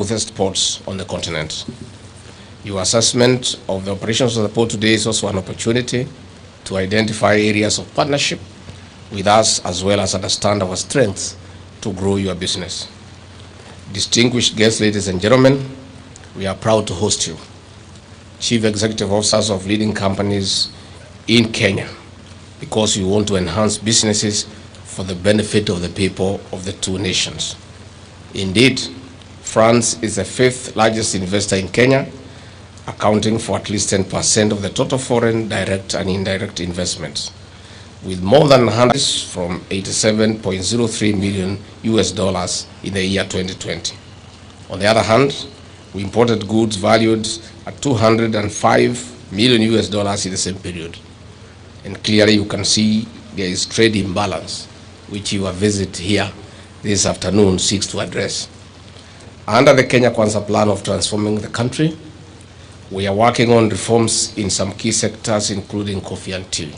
smoothest ports on the continent. Your assessment of the operations of the port today is also an opportunity to identify areas of partnership with us, as well as understand our strengths to grow your business. Distinguished guests, ladies and gentlemen, we are proud to host you, Chief Executive Officers of leading companies in Kenya, because we want to enhance businesses for the benefit of the people of the two nations. Indeed, France is the fifth largest investor in Kenya, accounting for at least 10% of the total foreign direct and indirect investments, with more than 100 from 87.03 million US dollars in the year 2020. On the other hand, we imported goods valued at 205 million US dollars in the same period. And clearly you can see there is trade imbalance, which your visit here this afternoon seeks to address. Under the Kenya Kwanza plan of transforming the country, we are working on reforms in some key sectors, including coffee and tea.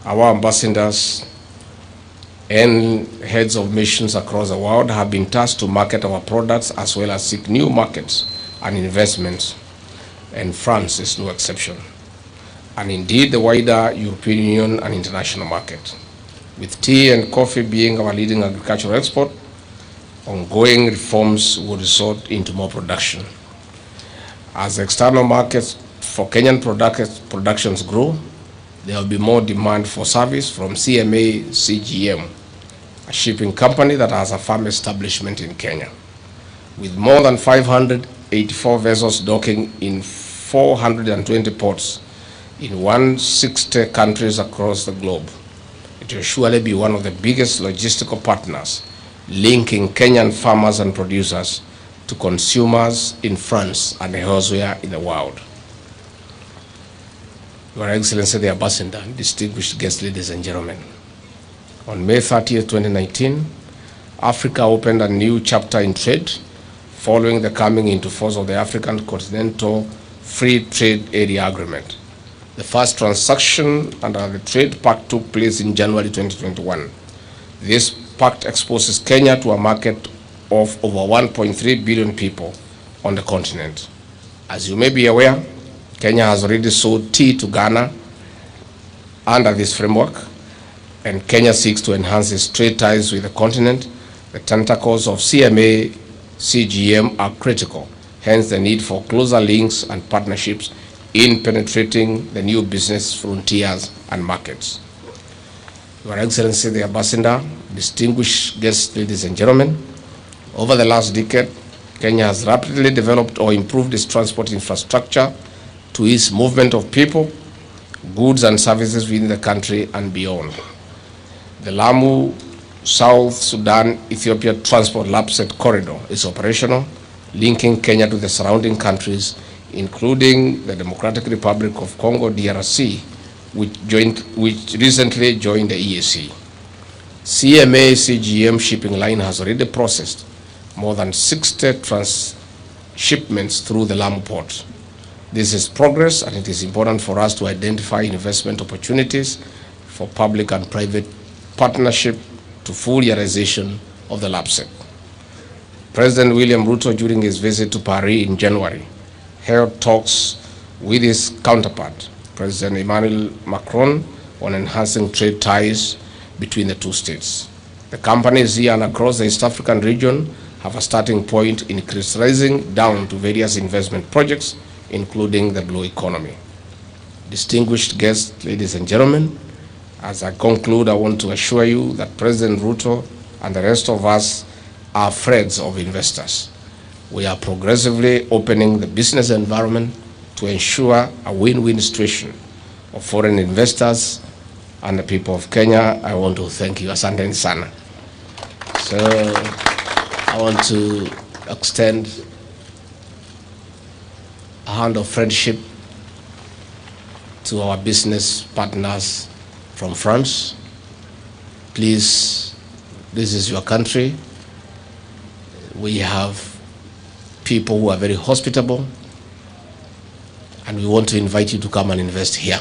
Our ambassadors and heads of missions across the world have been tasked to market our products as well as seek new markets and investments, and France is no exception. And indeed, the wider European Union and international market. With tea and coffee being our leading agricultural export, ongoing reforms will result into more production. As external markets for Kenyan productions grow, there will be more demand for service from CMA CGM, a shipping company that has a firm establishment in Kenya. With more than 584 vessels docking in 420 ports in 160 countries across the globe, it will surely be one of the biggest logistical partners linking Kenyan farmers and producers to consumers in France and elsewhere in the world. Your Excellency the Ambassador, distinguished guests, ladies and gentlemen, on May 30th, 2019, Africa opened a new chapter in trade following the coming into force of the African Continental Free Trade Area Agreement. The first transaction under the trade pact took place in January 2021. This pact exposes Kenya to a market of over 1.3 billion people on the continent. As you may be aware, Kenya has already sold tea to Ghana under this framework, and Kenya seeks to enhance its trade ties with the continent. The tentacles of CMA CGM are critical, hence the need for closer links and partnerships in penetrating the new business frontiers and markets. Your Excellency the Ambassador, distinguished guests, ladies and gentlemen, over the last decade, Kenya has rapidly developed or improved its transport infrastructure to ease movement of people, goods and services within the country and beyond. The Lamu South Sudan Ethiopia Transport Lapset Corridor is operational, linking Kenya to the surrounding countries, including the Democratic Republic of Congo, DRC, which recently joined the EAC. CMA CGM shipping line has already processed more than 60 transshipments through the Lamu port. This is progress, and it is important for us to identify investment opportunities for public and private partnership to full realization of the LAPSEC. President William Ruto, during his visit to Paris in January, held talks with his counterpart, President Emmanuel Macron, on enhancing trade ties between the two states. The companies here and across the East African region have a starting point in crystallizing down to various investment projects, including the blue economy. Distinguished guests, ladies and gentlemen, as I conclude, I want to assure you that President Ruto and the rest of us are friends of investors. We are progressively opening the business environment to ensure a win-win situation of foreign investors and the people of Kenya. I want to thank you. Asante sana. So I want to extend a hand of friendship to our business partners from France. Please, this is your country. We have people who are very hospitable, and we want to invite you to come and invest here.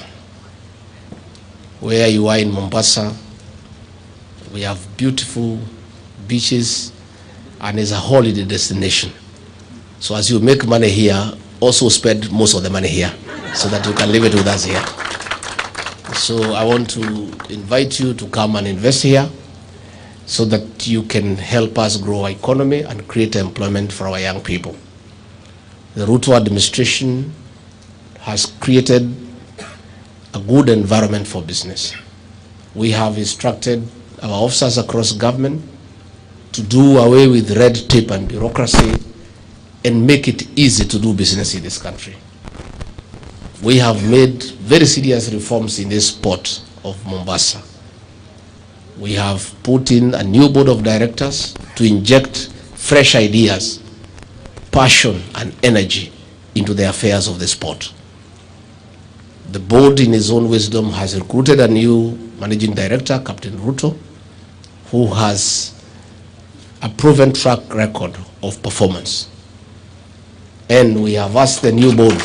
Where you are in Mombasa, we have beautiful beaches and is a holiday destination. So as you make money here, also spend most of the money here so that you can leave it with us here. So I want to invite you to come and invest here so that you can help us grow our economy and create employment for our young people. The Ruto administration has created a good environment for business. We have instructed our officers across government to do away with red tape and bureaucracy and make it easy to do business in this country. We have made very serious reforms in this port of Mombasa. We have put in a new board of directors to inject fresh ideas, passion and energy into the affairs of this port. The board, in his own wisdom, has recruited a new managing director, Captain Ruto, who has a proven track record of performance. And we have asked the new board,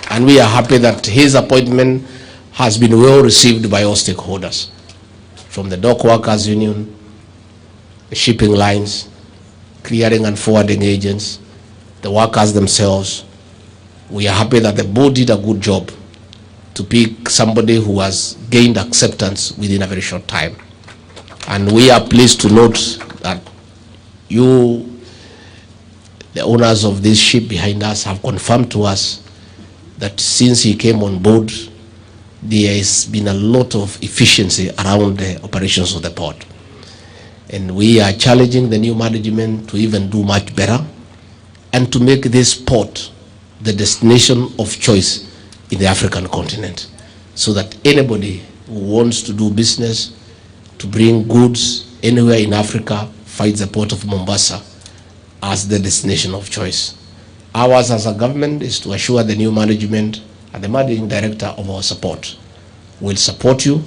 and we are happy that his appointment has been well received by all stakeholders, from the dock workers union, the shipping lines, clearing and forwarding agents, the workers themselves. We are happy that the board did a good job to pick somebody who has gained acceptance within a very short time. And we are pleased to note that you, the owners of this ship behind us, have confirmed to us that since he came on board, there has been a lot of efficiency around the operations of the port. And we are challenging the new management to even do much better and to make this port the destination of choice in the African continent, so that anybody who wants to do business, to bring goods anywhere in Africa, finds the port of Mombasa as the destination of choice. Ours as a government is to assure the new management and the managing director of our support. We'll support you,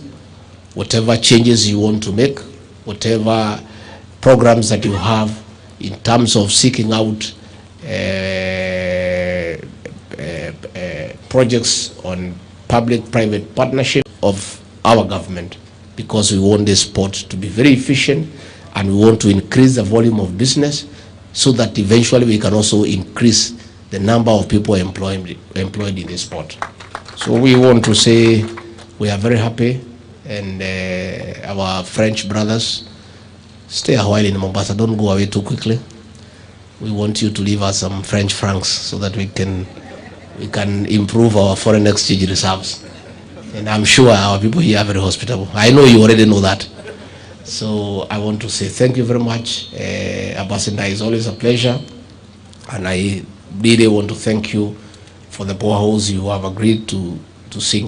whatever changes you want to make, whatever programs that you have in terms of seeking out projects on public-private partnership of our government, because we want this port to be very efficient and we want to increase the volume of business so that eventually we can also increase the number of people employed in this port. So we want to say we are very happy, and our French brothers, stay a while in Mombasa, don't go away too quickly. We want you to leave us some French francs so that we can improve our foreign exchange reserves. And I'm sure our people here are very hospitable. I know you already know that. So I want to say thank you very much. Ambassador, it's always a pleasure. And I really want to thank you for the boreholes you have agreed to sink.